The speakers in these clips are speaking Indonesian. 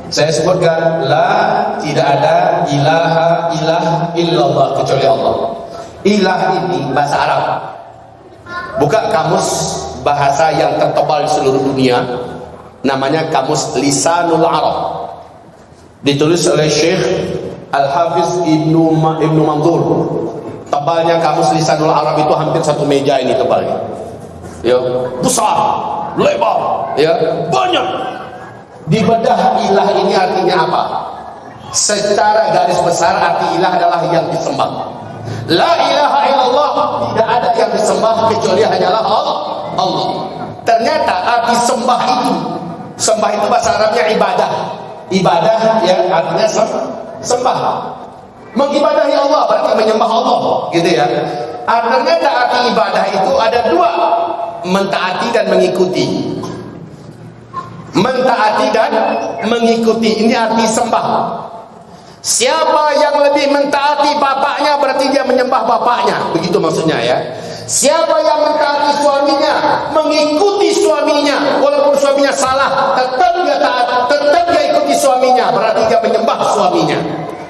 Saya sebutkan tidak ada ilah illallah kecuali Allah. Ilah ini bahasa Arab. Buka kamus bahasa yang tertebal di seluruh dunia, namanya kamus Lisanul Arab, ditulis oleh Syekh Al-Hafiz Ibnu Manzur. Tebalnya kamus Lisanul Arab itu hampir satu meja ini tebalnya. Ya, besar, lebar, ya, banyak. Dibedah ilah ini artinya apa? Secara garis besar arti ilah adalah yang disembah. La ilaha illallah, tidak ada yang disembah kecuali hanyalah Allah. Ternyata arti sembah itu bahasa Arabnya ibadah. Ibadah ya artinya sembah. Mengibadahi Allah berarti menyembah Allah, gitu ya. Ternyata arti ibadah itu ada dua, mentaati dan mengikuti. Mentaati dan mengikuti, ini arti sembah. Siapa yang lebih mentaati bapaknya berarti dia menyembah bapaknya, begitu maksudnya ya. Siapa yang mentaati suaminya, mengikuti suaminya, walaupun suaminya salah, tetap dia taat, tetap dia ikuti suaminya, berarti dia menyembah suaminya.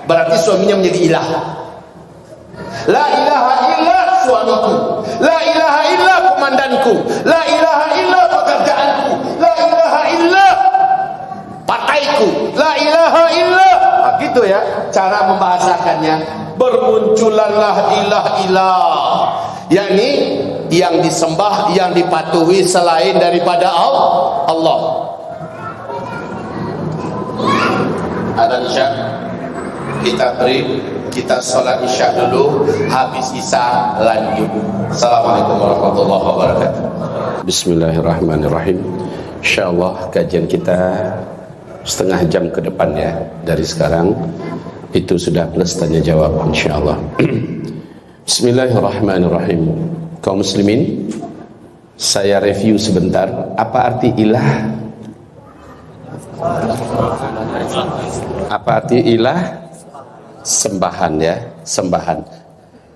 Berarti suaminya menjadi ilah. La ilaha illa suamiku, la ilaha illa komandanku, la ilaha illa pekerjaanku, la ilaha illa partaiku, la ilaha illa. Nah, gitu ya cara membahasakannya. Bermunculanlah ilah-ilah, yakni yang disembah, yang dipatuhi selain daripada Allah. Adzan Isya kita beri, kita sholat Isya dulu, habis Isya lanjut. Assalamualaikum warahmatullahi wabarakatuh. Bismillahirrahmanirrahim. Insyaallah kajian kita setengah jam ke depan ya, dari sekarang itu sudah plus tanya jawab insyaallah. Bismillahirrahmanirrahim. Kaum muslimin, saya review sebentar apa arti ilah. Apa arti ilah? Sembahan ya, sembahan.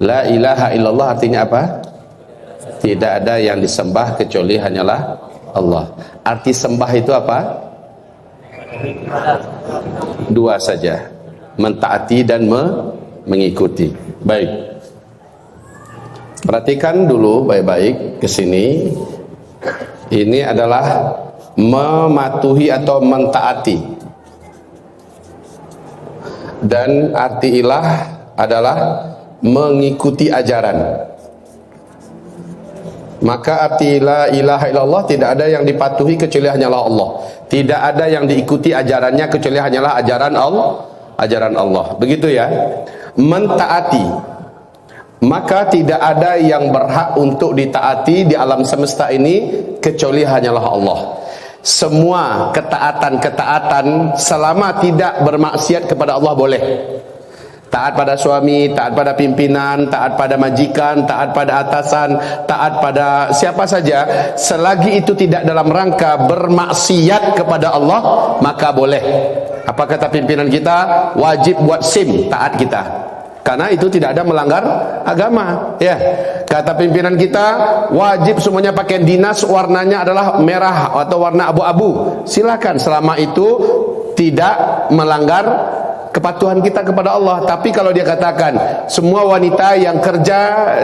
La ilaha illallah artinya apa? Tidak ada yang disembah kecuali hanyalah Allah. Arti sembah itu apa? Dua saja, mentaati dan mengikuti. Baik, perhatikan dulu baik-baik ke sini. Ini adalah mematuhi atau mentaati. Dan arti ilah adalah mengikuti ajaran. Maka arti la ilaha illallah, tidak ada yang dipatuhi kecuali hanyalah Allah. Tidak ada yang diikuti ajarannya kecuali hanyalah ajaran Allah. Ajaran Allah. Begitu ya. Mentaati. Maka tidak ada yang berhak untuk ditaati di alam semesta ini kecuali hanyalah Allah. Semua ketaatan-ketaatan selama tidak bermaksiat kepada Allah boleh. Taat pada suami, taat pada pimpinan, taat pada majikan, taat pada atasan, taat pada siapa saja, selagi itu tidak dalam rangka bermaksiat kepada Allah, maka boleh. Apa kata pimpinan kita? Wajib buat SIM, taat kita. Karena itu tidak ada melanggar agama, ya. Kata pimpinan kita, wajib semuanya pakai dinas, warnanya adalah merah atau warna abu-abu. Silakan selama itu tidak melanggar kepatuhan kita kepada Allah. Tapi kalau dia katakan semua wanita yang kerja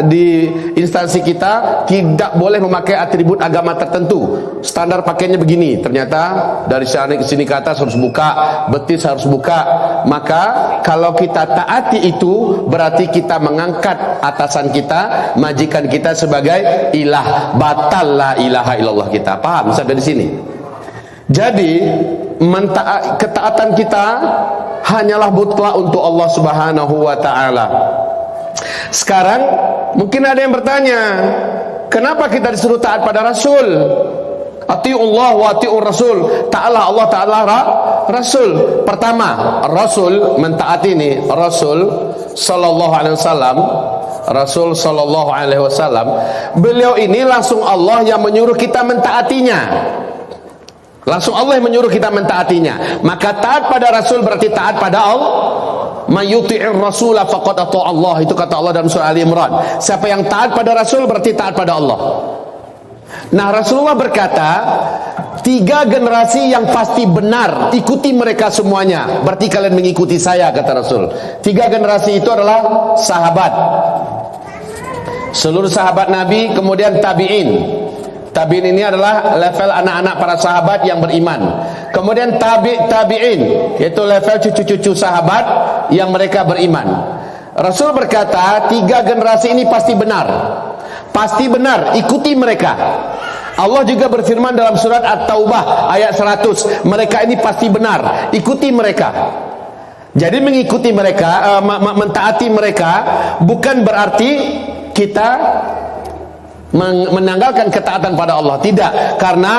di instansi kita tidak boleh memakai atribut agama tertentu, standar pakainya begini, ternyata dari sana ke sini ke atas harus buka, betis harus buka, maka kalau kita taati itu berarti kita mengangkat atasan kita, majikan kita sebagai ilah. Batal la ilaha illallah kita. Paham sampai di sini? Jadi ketaatan kita hanyalah mutlak untuk Allah Subhanahu wa taala. Sekarang mungkin ada yang bertanya, kenapa kita disuruh taat pada Rasul? Atiullah wa atiur Rasul. Ta'ala Allah, ta'ala Rasul. Pertama, Rasul mentaati ini, Rasul sallallahu alaihi wasallam. Rasul sallallahu alaihi wasallam, beliau ini langsung Allah yang menyuruh kita mentaatinya. Langsung Allah yang menyuruh kita mentaatinya. Maka taat pada Rasul berarti taat pada Allah. Mayyuti'ir rasula faqad ata Allah. Itu kata Allah dalam surah Ali Imran. Siapa yang taat pada Rasul berarti taat pada Allah. Nah, Rasulullah berkata, 3 generasi yang pasti benar, ikuti mereka semuanya. Berarti kalian mengikuti saya, kata Rasul. 3 generasi itu adalah sahabat, seluruh sahabat Nabi, kemudian tabi'in. Tabi'in ini adalah level anak-anak para sahabat yang beriman. Kemudian tabi'in, yaitu level cucu-cucu sahabat yang mereka beriman. Rasul berkata 3 generasi ini pasti benar. Pasti benar, ikuti mereka. Allah juga berfirman dalam surat At-Taubah ayat 100, mereka ini pasti benar, ikuti mereka. Jadi mengikuti mereka, mentaati mereka bukan berarti kita menanggalkan ketaatan pada Allah. Tidak, karena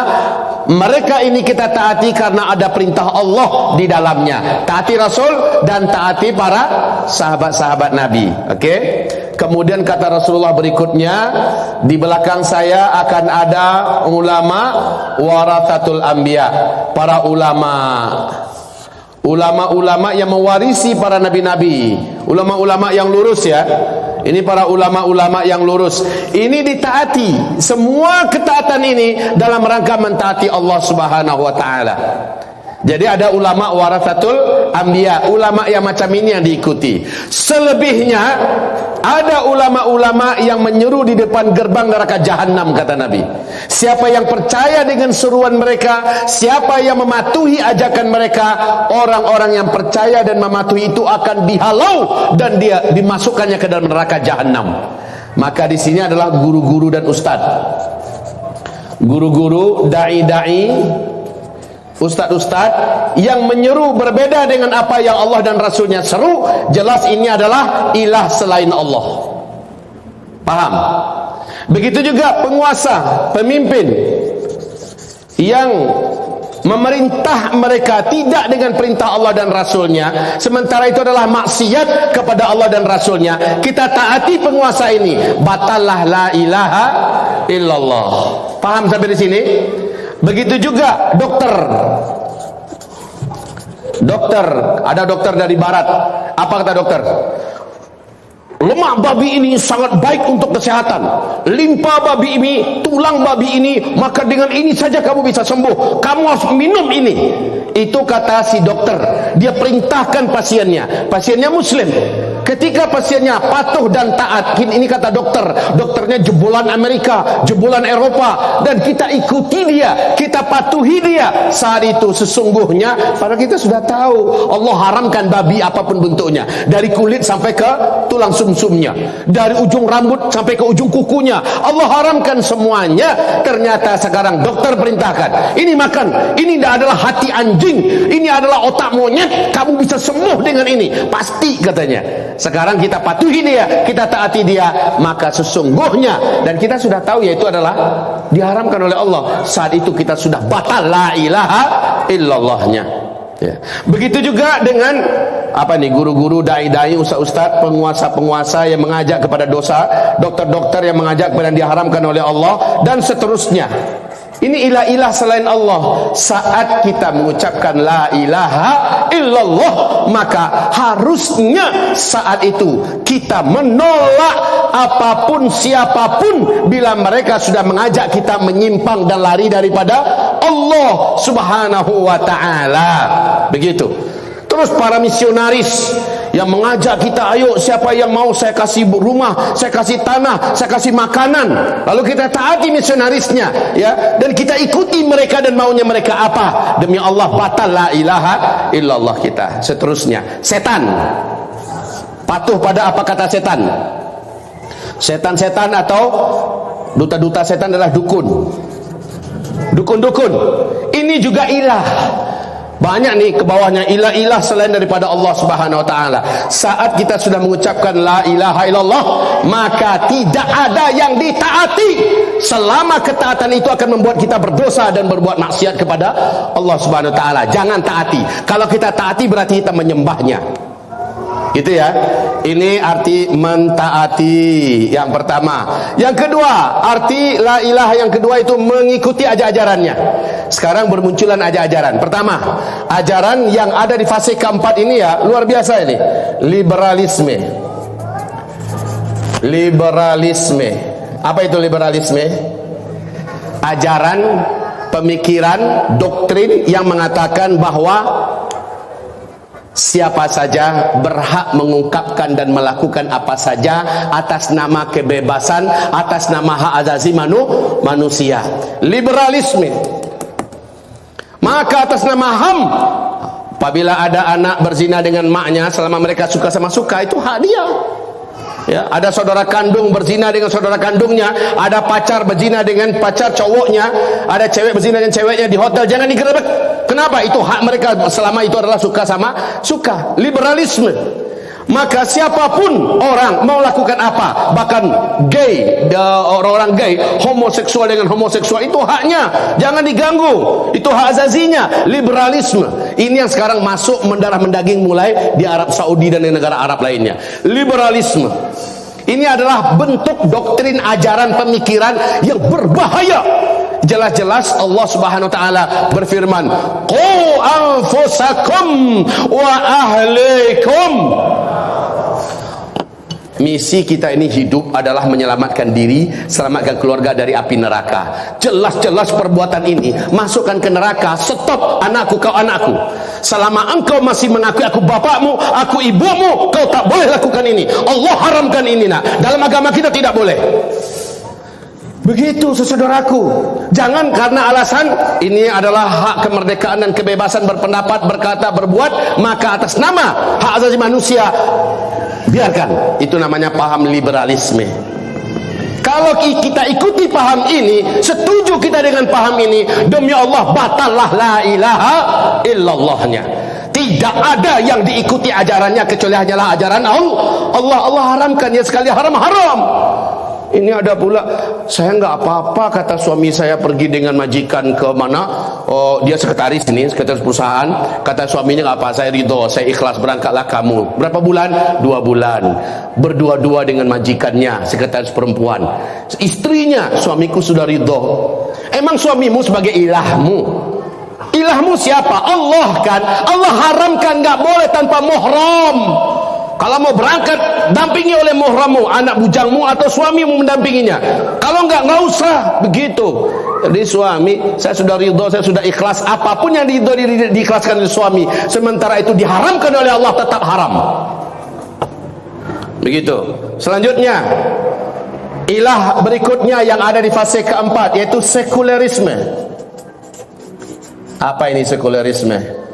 mereka ini kita taati karena ada perintah Allah di dalamnya. Taati Rasul dan taati para sahabat-sahabat Nabi. Oke? Kemudian kata Rasulullah berikutnya, di belakang saya akan ada ulama warathatul anbiya, para ulama yang mewarisi para nabi-nabi, ulama-ulama yang lurus ya. Ini para ulama-ulama yang lurus. Ini ditaati. Semua ketaatan ini dalam rangka mentaati Allah Subhanahu wa taala. Jadi ada ulama warathatul anbiya, ulama yang macam ini yang diikuti. Selebihnya ada ulama-ulama yang menyeru di depan gerbang neraka jahanam, kata Nabi. Siapa yang percaya dengan seruan mereka, siapa yang mematuhi ajakan mereka, orang-orang yang percaya dan mematuhi itu akan dihalau dan dia dimasukkannya ke dalam neraka jahanam. Maka di sini adalah guru-guru dan ustaz. Guru-guru, dai-dai, ustaz-ustaz yang menyeru berbeda dengan apa yang Allah dan Rasulnya seru, jelas ini adalah ilah selain Allah. Paham? Begitu juga penguasa, pemimpin yang memerintah mereka tidak dengan perintah Allah dan Rasulnya, sementara itu adalah maksiat kepada Allah dan Rasulnya, kita taati penguasa ini, batallah la ilaha illallah. Paham sampai di sini? Begitu juga dokter. Ada dokter dari barat. Apa kata dokter? Lemak babi ini sangat baik untuk kesehatan. Limpa babi ini, tulang babi ini, maka dengan ini saja kamu bisa sembuh. Kamu harus minum ini. Itu kata si dokter. Dia perintahkan pasiennya. Pasiennya muslim. Ketika pasiennya patuh dan taat, ini kata dokter, dokternya jebolan Amerika, jebolan Eropa, dan kita ikuti dia, kita patuhi dia. Saat itu sesungguhnya, padahal kita sudah tahu Allah haramkan babi apapun bentuknya, dari kulit sampai ke tulang sumsumnya, dari ujung rambut sampai ke ujung kukunya, Allah haramkan semuanya. Ternyata sekarang dokter perintahkan, ini makan, ini adalah hati anjing, ini adalah otak monyet, kamu bisa sembuh dengan ini, pasti katanya. Sekarang kita patuhi dia, kita taati dia, maka sesungguhnya, dan kita sudah tahu yaitu adalah diharamkan oleh Allah. Saat itu kita sudah batal la ilaha illallahnya. Ya. Begitu juga dengan apa nih, guru-guru, dai-dai, ustaz-ustaz, penguasa-penguasa yang mengajak kepada dosa, dokter-dokter yang mengajak kepada yang diharamkan oleh Allah, dan seterusnya. Ini ilah-ilah selain Allah. Saat kita mengucapkan la ilaha illallah, maka harusnya saat itu kita menolak apapun siapapun bila mereka sudah mengajak kita menyimpang dan lari daripada Allah Subhanahu wa taala. Begitu. Terus para misionaris yang mengajak kita, ayo siapa yang mau saya kasih rumah, saya kasih tanah, saya kasih makanan. Lalu kita taati misionarisnya, ya, dan kita ikuti mereka dan maunya mereka apa? Demi Allah batal la ilaha illallah kita. Seterusnya, setan. Patuh pada apa kata setan? Setan-setan atau duta-duta setan adalah dukun. Dukun-dukun. Ini juga ilah. Banyak nih ke bawahnya ilah-ilah selain daripada Allah Subhanahu wa taala. Saat kita sudah mengucapkan la ilaha illallah, maka tidak ada yang ditaati selama ketaatan itu akan membuat kita berdosa dan berbuat maksiat kepada Allah Subhanahu wa taala. Jangan taati. Kalau kita taati berarti kita menyembahnya. Gitu ya. Ini arti mentaati yang pertama. Yang kedua, arti la ilaha yang kedua itu mengikuti ajarannya. Sekarang bermunculan ajaran. Pertama, ajaran yang ada di fase keempat ini ya luar biasa ini. Liberalisme. Liberalisme. Apa itu liberalisme? Ajaran pemikiran, doktrin yang mengatakan bahwa siapa saja berhak mengungkapkan dan melakukan apa saja atas nama kebebasan, atas nama hak asasi manusia. Liberalisme. Maka atas nama HAM, apabila ada anak berzina dengan maknya selama mereka suka sama suka, itu hak dia. Ya, ada saudara kandung berzina dengan saudara kandungnya, ada pacar berzina dengan pacar cowoknya, ada cewek berzina dengan ceweknya di hotel, jangan digerebek. Kenapa? Itu hak mereka selama itu adalah suka sama suka. Liberalisme. Maka siapapun orang mau lakukan apa, bahkan gay, orang-orang gay, homoseksual dengan homoseksual, itu haknya, jangan diganggu, itu hak azazinya. Liberalisme ini yang sekarang masuk mendarah mendaging mulai di Arab Saudi dan di negara Arab lainnya. Liberalisme ini adalah bentuk doktrin, ajaran, pemikiran yang berbahaya. Jelas-jelas Allah Subhanahu wa taala berfirman, "Qu anfusakum wa ahlikum." Misi kita ini hidup adalah menyelamatkan diri, selamatkan keluarga dari api neraka. Jelas-jelas perbuatan ini masukkan ke neraka. Stop, anakku, kau anakku. Selama engkau masih mengakui aku bapakmu, aku ibumu, kau tak boleh lakukan ini. Allah haramkan ini, nak. Dalam agama kita tidak boleh. Begitu saudaraku. Jangan karena alasan ini adalah hak kemerdekaan dan kebebasan berpendapat, berkata, berbuat, maka atas nama hak asasi manusia biarkan. Itu namanya paham liberalisme. Kalau kita ikuti paham ini, setuju kita dengan paham ini, demi Allah batallah la ilaha illallahnya. Tidak ada yang diikuti ajarannya kecuali hanyalah ajaran Allah. Allah haramkan, ya sekali haram. Ini ada pula, saya nggak apa-apa kata suami saya pergi dengan majikan ke mana, dia sekretaris ini, sekretaris perusahaan, kata suaminya nggak apa, saya ridho, saya ikhlas, berangkatlah kamu. Berapa bulan? 2 bulan. Berdua-dua dengan majikannya, sekretaris perempuan. Istrinya, suamiku sudah ridho. Emang suamimu sebagai ilahmu? Ilahmu siapa? Allah kan? Allah haramkan nggak boleh tanpa muhram. Kalau mau berangkat, dampingi oleh muhrammu, anak bujangmu atau suamimu mendampinginya. Kalau nggak usah begitu. Jadi suami, saya sudah ridho, saya sudah ikhlas, apapun yang diikhlaskan oleh suami, sementara itu diharamkan oleh Allah, tetap haram. Begitu. Selanjutnya, ilah berikutnya yang ada di fase keempat, yaitu sekularisme. Apa ini sekularisme?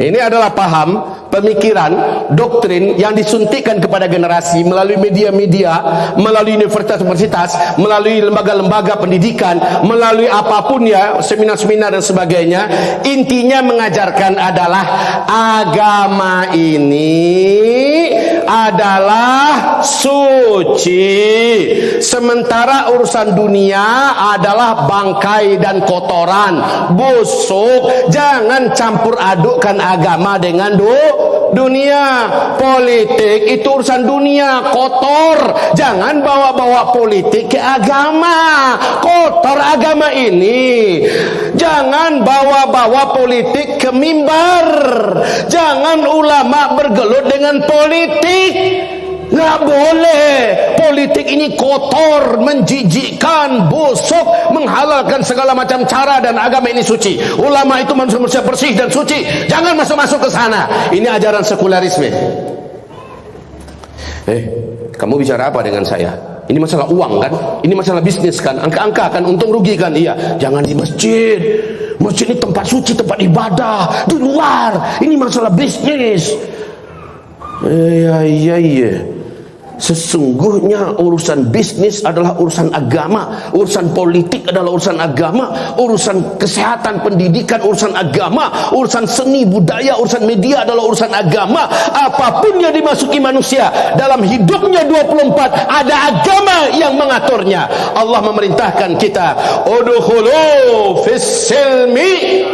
Ini adalah paham, pemikiran, doktrin yang disuntikkan kepada generasi melalui media-media, melalui universitas-universitas, melalui lembaga-lembaga pendidikan, melalui apapun ya, seminar-seminar dan sebagainya. Intinya mengajarkan adalah agama ini adalah suci, sementara urusan dunia adalah bangkai dan kotoran, busuk. Jangan campur adukkan agama dengan dunia. Politik itu urusan dunia, kotor. Jangan bawa-bawa politik ke agama, kotor agama ini. Jangan bawa-bawa politik ke mimbar. Jangan ulama bergelut dengan politik. Nggak boleh. Politik ini kotor, menjijikkan, busuk, menghalalkan segala macam cara, dan agama ini suci. Ulama itu manusia bersih dan suci. Jangan masuk-masuk ke sana. Ini ajaran sekularisme. Kamu bicara apa dengan saya? Ini masalah uang kan? Ini masalah bisnis kan? Angka-angka kan? Untung rugi kan? Iya. Jangan di masjid. Masjid ini tempat suci, tempat ibadah. Di luar. Ini masalah bisnis. Iya. Sesungguhnya urusan bisnis adalah urusan agama, urusan politik adalah urusan agama, urusan kesehatan, pendidikan, urusan agama, urusan seni, budaya, urusan media adalah urusan agama. Apapun yang dimasuki manusia dalam hidupnya 24, ada agama yang mengaturnya. Allah memerintahkan kita, udkhulu fis-silmi.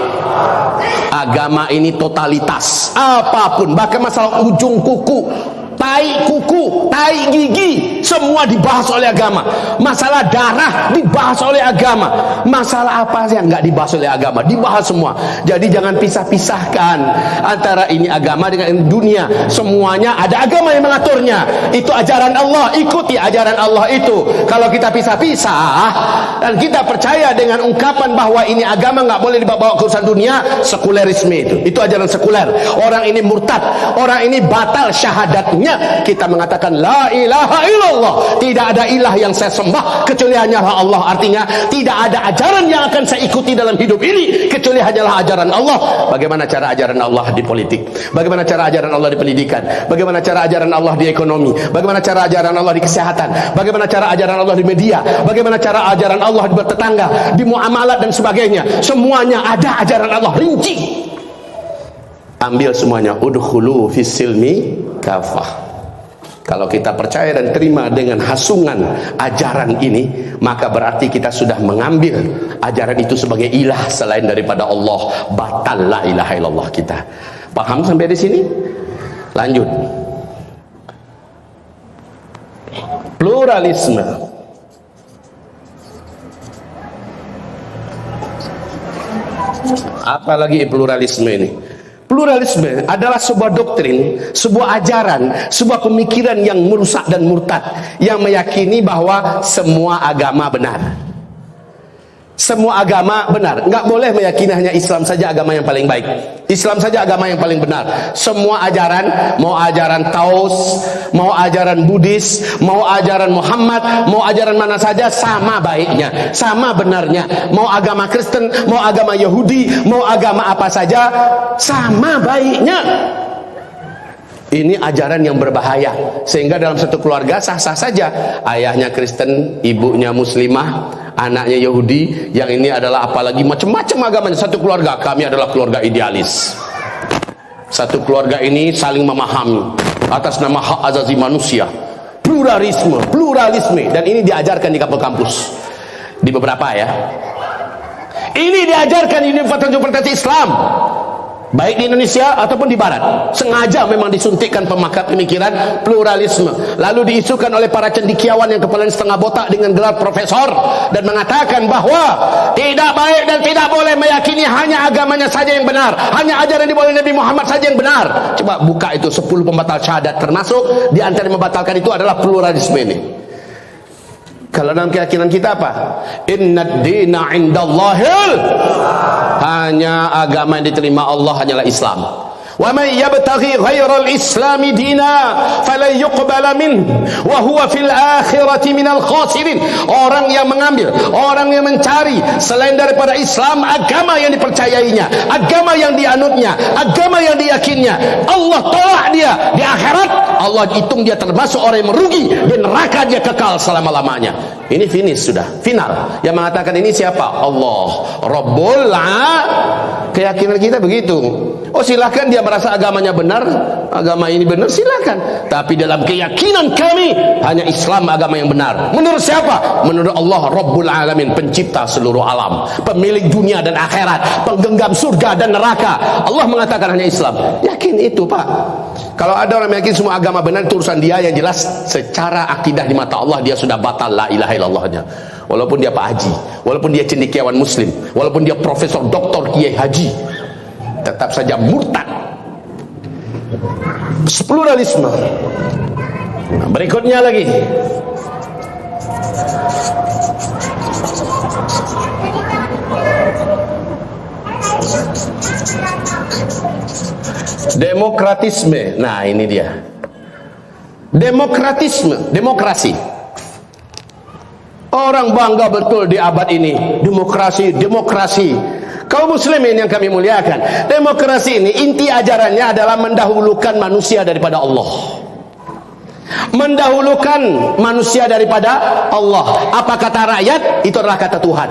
Agama ini totalitas, apapun, bahkan masalah ujung kuku, tai kuku, tai gigi, semua dibahas oleh agama. Masalah darah dibahas oleh agama. Masalah apa yang nggak dibahas oleh agama? Dibahas semua. Jadi jangan pisah-pisahkan antara ini agama dengan dunia. Semuanya ada agama yang mengaturnya. Itu ajaran Allah, ikuti ajaran Allah itu. Kalau kita pisah-pisah dan kita percaya dengan ungkapan bahwa ini agama nggak boleh dibawa ke urusan dunia, sekulerisme itu ajaran sekuler. Orang ini murtad, orang ini batal syahadatnya. Kita mengatakan la ilaha illallah, tidak ada ilah yang saya sembah kecuali hanyalah Allah. Artinya tidak ada ajaran yang akan saya ikuti dalam hidup ini kecuali hanyalah ajaran Allah. Bagaimana cara ajaran Allah di politik? Bagaimana cara ajaran Allah di pendidikan? Bagaimana cara ajaran Allah di ekonomi? Bagaimana cara ajaran Allah di kesehatan? Bagaimana cara ajaran Allah di media? Bagaimana cara ajaran Allah di bertetangga, di muamalat dan sebagainya? Semuanya ada ajaran Allah rinci. Ambil semuanya, udkhulu fis silmi kafah. Kalau kita percaya dan terima dengan hasungan ajaran ini, maka berarti kita sudah mengambil ajaran itu sebagai ilah selain daripada Allah. Batal la ilaha illallah kita. Paham sampai di sini? Lanjut. Pluralisme. Apalagi pluralisme ini? Pluralisme adalah sebuah doktrin, sebuah ajaran, sebuah pemikiran yang merusak dan murtad, yang meyakini bahwa semua agama benar. Semua agama benar. Enggak boleh meyakini hanya Islam saja agama yang paling baik. Islam saja agama yang paling benar. Semua ajaran, mau ajaran Taos, mau ajaran Buddhis, mau ajaran Muhammad, mau ajaran mana saja, sama baiknya, sama benarnya. Mau agama Kristen, mau agama Yahudi, mau agama apa saja, sama baiknya. Ini ajaran yang berbahaya, sehingga dalam satu keluarga sah-sah saja. Ayahnya Kristen, ibunya Muslimah, anaknya Yahudi, yang ini adalah apalagi macam-macam agamanya. Satu keluarga, kami adalah keluarga idealis. Satu keluarga ini saling memahami atas nama hak asasi manusia. Pluralisme, pluralisme, dan ini diajarkan di kampus-kampus, di beberapa ya. Ini diajarkan di Universitas Islam, baik di Indonesia ataupun di Barat. Sengaja memang disuntikkan pemikiran pluralisme, lalu diisukan oleh para cendekiawan yang kepalanya setengah botak dengan gelar profesor, dan mengatakan bahwa tidak baik dan tidak boleh meyakini hanya agamanya saja yang benar, hanya ajaran dibawa Nabi Muhammad saja yang benar. Coba buka itu 10 pembatal syahadat, termasuk di antara yang membatalkan itu adalah pluralisme ini. Kalau dalam keyakinan kita apa? Innad dina indallahil, hanya agama yang diterima Allah hanyalah Islam. Wa may yabtaghi ghairal islami dina falan yuqbala min wa huwa fil akhirati minal khasirin. Orang yang mengambil, orang yang mencari selain daripada Islam agama yang dipercayainya, agama yang dianutnya, agama yang diyakinnya, Allah tolak dia di akhirat. Allah hitung dia termasuk orang yang merugi, di neraka dia kekal selama-lamanya. Ini finish, sudah final. Yang mengatakan ini siapa? Allah Rabbul Keyakinan kita begitu. Oh silakan dia merasa agamanya benar, agama ini benar, silakan. Tapi dalam keyakinan kami hanya Islam agama yang benar. Menurut siapa? Menurut Allah Rabbul Alamin, pencipta seluruh alam, pemilik dunia dan akhirat, penggenggam surga dan neraka. Allah mengatakan hanya Islam. Yakin itu Pak. Kalau ada orang yakin semua agama benar, itu urusan dia. Yang jelas secara akidah di mata Allah dia sudah batal la ilaha illallahnya. Walaupun dia Pak Haji, walaupun dia cendekiawan muslim, walaupun dia profesor doktor kiai haji, tetap saja murtad. Pluralisme. Nah, berikutnya lagi, demokratisme. Nah ini dia, demokratisme, demokrasi. Orang bangga betul di abad ini, demokrasi, demokrasi. Kaum muslimin yang kami muliakan, demokrasi ini inti ajarannya adalah mendahulukan manusia daripada Allah. Mendahulukan manusia daripada Allah. Apa kata rakyat? Itu adalah kata Tuhan.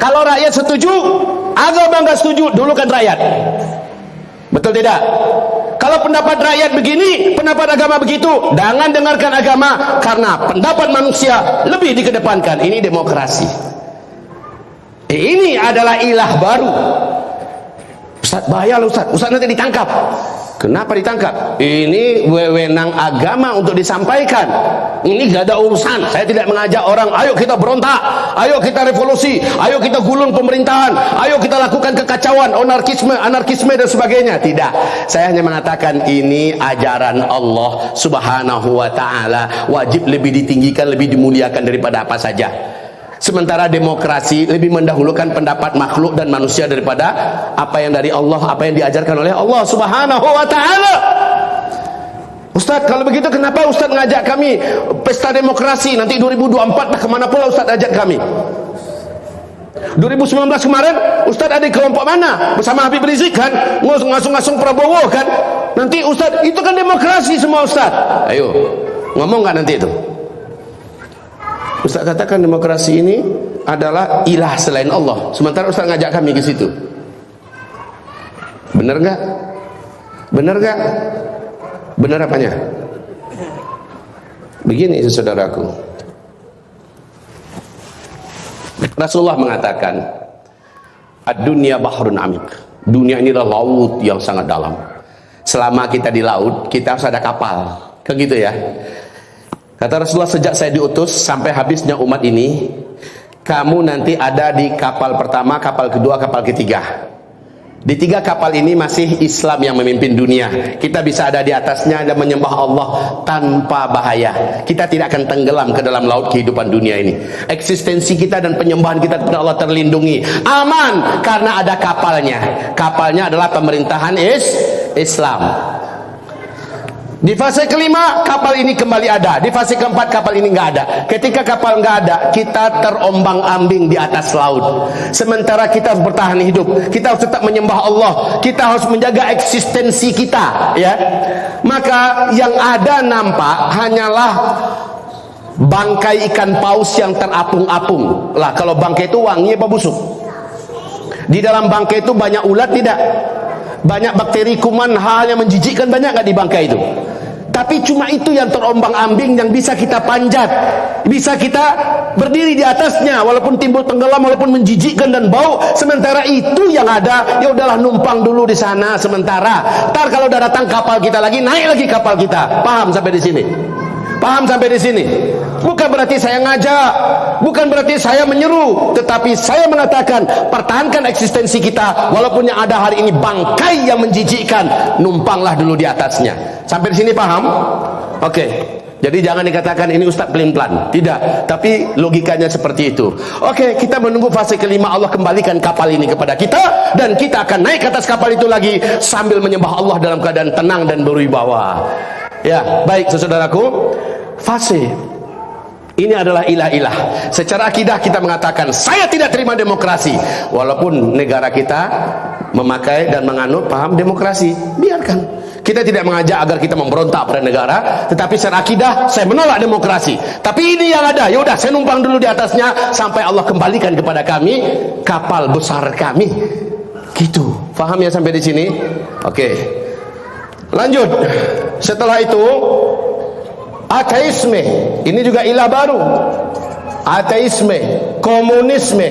Kalau rakyat setuju, agama nggak setuju, dulukan rakyat. Betul tidak? Kalau pendapat rakyat begini, pendapat agama begitu, jangan dengarkan agama, karena pendapat manusia lebih dikedepankan. Ini demokrasi. Ini adalah ilah baru. Ustaz, bahaya loh Ustaz. Ustaz nanti ditangkap. Kenapa ditangkap? Ini wewenang agama untuk disampaikan. Ini gak ada urusan. Saya tidak mengajak orang, ayo kita berontak, ayo kita revolusi, ayo kita gulung pemerintahan, ayo kita lakukan kekacauan, anarkisme dan sebagainya. Tidak. Saya hanya mengatakan ini ajaran Allah Subhanahu wa taala, wajib lebih ditinggikan, lebih dimuliakan daripada apa saja. Sementara demokrasi lebih mendahulukan pendapat makhluk dan manusia daripada apa yang dari Allah, apa yang diajarkan oleh Allah Subhanahu wa taala. Ustaz, kalau begitu kenapa Ustaz ngajak kami pesta demokrasi nanti 2024 kemana pula Ustaz ajak kami? 2019 kemarin Ustaz ada di kelompok mana? Bersama Habib Rizik kan? Ngasung-ngasung Prabowo kan? Nanti Ustaz, itu kan demokrasi semua Ustaz. Ayo, ngomong nggak nanti itu? Ustaz katakan demokrasi ini adalah ilah selain Allah. Sementara Ustaz ngajak kami ke situ. Benar nggak? Benar nggak? Benar apanya? Begini saudaraku. Rasulullah mengatakan, ad-dunya bahrun amik. Dunia ini adalah laut yang sangat dalam. Selama kita di laut, kita harus ada kapal. Kan gitu ya? Kata Rasulullah, sejak saya diutus sampai habisnya umat ini, kamu nanti ada di kapal pertama, kapal kedua, kapal ketiga. Di 3 kapal ini masih Islam yang memimpin dunia. Kita bisa ada di atasnya dan menyembah Allah tanpa bahaya. Kita tidak akan tenggelam ke dalam laut kehidupan dunia ini. Eksistensi kita dan penyembahan kita kepada Allah terlindungi. Aman karena ada kapalnya. Kapalnya adalah pemerintahan Islam. Di fase kelima kapal ini kembali ada. Di fase keempat kapal ini nggak ada. Ketika kapal nggak ada, kita terombang-ambing di atas laut. Sementara kita harus bertahan hidup. Kita harus tetap menyembah Allah. Kita harus menjaga eksistensi kita, ya. Maka yang ada nampak hanyalah bangkai ikan paus yang terapung-apung. Lah, kalau bangkai itu wangi apa busuk? Di dalam bangkai itu banyak ulat tidak? Banyak bakteri, kuman, hal yang menjijikkan banyak nggak di bangkai itu? Tapi cuma itu yang terombang-ambing yang bisa kita panjat, bisa kita berdiri di atasnya, walaupun timbul tenggelam, walaupun menjijikkan dan bau. Sementara itu yang ada, ya udahlah numpang dulu di sana sementara. Ntar kalau udah datang kapal kita lagi, naik lagi kapal kita. Paham sampai di sini? Paham sampai di sini? Bukan berarti saya ngajak, bukan berarti saya menyeru, tetapi saya mengatakan pertahankan eksistensi kita, walaupun yang ada hari ini bangkai yang menjijikkan, numpanglah dulu di atasnya. Sampai di sini paham? Oke. Jadi jangan dikatakan ini Ustaz pelin-pelan. Tidak, tapi logikanya seperti itu. Oke, kita menunggu fase kelima, Allah kembalikan kapal ini kepada kita, dan kita akan naik ke atas kapal itu lagi sambil menyembah Allah dalam keadaan tenang dan berwibawa. Ya, baik saudaraku. Fase ini adalah ilah-ilah. Secara akidah kita mengatakan saya tidak terima demokrasi, walaupun negara kita memakai dan menganut paham demokrasi. Biarkan. Kita tidak mengajak agar kita memberontak pada negara, tetapi secara akidah saya menolak demokrasi. Tapi ini yang ada, ya udah saya numpang dulu di atasnya sampai Allah kembalikan kepada kami kapal besar kami. Gitu. Paham ya sampai di sini? Oke. Lanjut. Setelah itu ateisme, ini juga ilah baru. Ateisme, komunisme.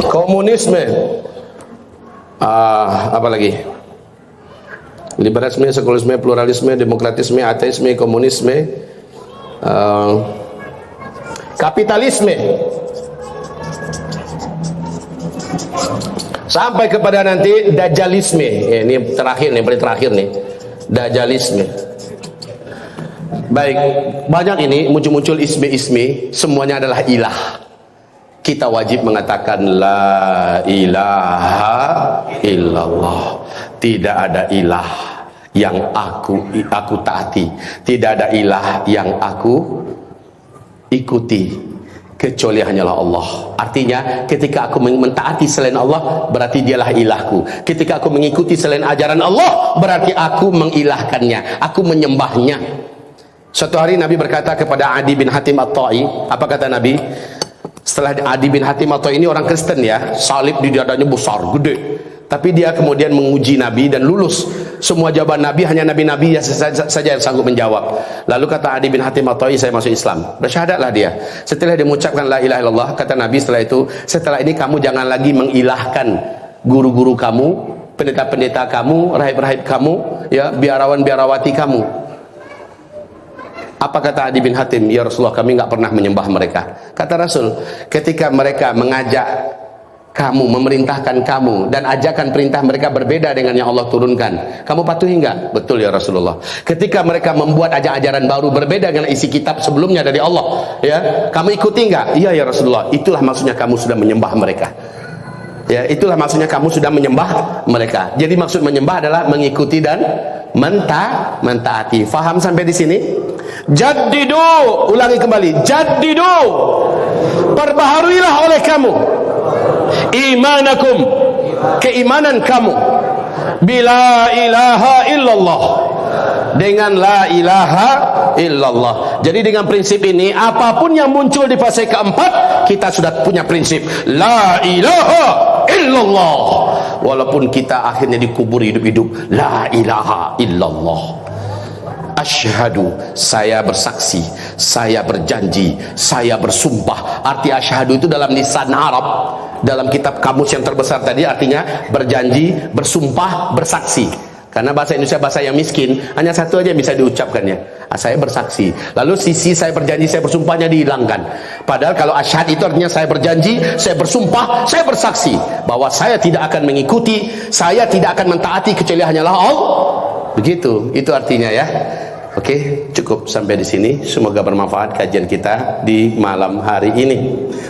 Komunisme. Apa lagi? Liberalisme, sekulerisme, pluralisme, demokratisme, ateisme, komunisme, kapitalisme. Sampai kepada nanti dajjalisme. Ini terakhir nih, paling terakhir nih. Dajjalisme. Baik, banyak ini muncul-muncul isme-isme, semuanya adalah ilah. Kita wajib mengatakan la ilaha illallah. Tidak ada ilah yang aku taati, tidak ada ilah yang aku ikuti kecuali hanyalah Allah. Artinya ketika aku mentaati selain Allah, berarti dialah ilahku. Ketika aku mengikuti selain ajaran Allah, berarti aku mengilahkannya, aku menyembahnya. Suatu hari Nabi berkata kepada Adi bin Hatim At-Ta'i, apa kata Nabi? Setelah Adi bin Hatim At-Ta'i ini orang Kristen ya, salib di dadanya besar, gede. Tapi dia kemudian menguji Nabi dan lulus. Semua jawaban Nabi hanya Nabi-Nabi saja yang sanggup menjawab. Lalu kata Adi bin Hatim At-Ta'i, saya masuk Islam. Bersyahadatlah dia. Setelah dia mengucapkan la ilaha illallah, kata Nabi setelah itu, setelah ini kamu jangan lagi mengilahkan guru-guru kamu, pendeta-pendeta kamu, rahib-rahib kamu, ya, biarawan-biarawati kamu. Apa kata Adi bin Hatim? Ya Rasulullah, kami nggak pernah menyembah mereka. Kata Rasul, ketika mereka mengajak kamu, memerintahkan kamu, dan ajakan perintah mereka berbeda dengan yang Allah turunkan, kamu patuhi enggak? Betul ya Rasulullah. Ketika mereka membuat ajaran baru berbeda dengan isi kitab sebelumnya dari Allah, ya, kamu ikuti enggak? Iya ya Rasulullah. Itulah maksudnya kamu sudah menyembah mereka. Ya, itulah maksudnya kamu sudah menyembah mereka. Jadi maksud menyembah adalah mengikuti dan mentaati. Faham sampai di sini? Jaddidu, ulangi kembali. Jaddidu, perbaharuilah oleh kamu imanakum, keimanan kamu, bila ilaha illallah, dengan la ilaha illallah. Jadi dengan prinsip ini, apapun yang muncul di fase keempat, kita sudah punya prinsip la ilaha illallah. Walaupun kita akhirnya dikubur hidup-hidup, la ilaha illallah. Asyhadu, saya bersaksi, saya berjanji, saya bersumpah. Arti asyhadu itu dalam lisan Arab, dalam kitab kamus yang terbesar tadi, artinya berjanji, bersumpah, bersaksi. Karena bahasa Indonesia bahasa yang miskin, hanya satu aja yang bisa diucapkannya, saya bersaksi. Lalu sisi saya berjanji, saya bersumpahnya dihilangkan. Padahal kalau asyhad itu artinya saya berjanji, saya bersumpah, saya bersaksi bahwa saya tidak akan mengikuti, saya tidak akan mentaati kecuali hanyalah Allah. Begitu, itu artinya ya. Oke, cukup sampai di sini. Semoga bermanfaat kajian kita di malam hari ini.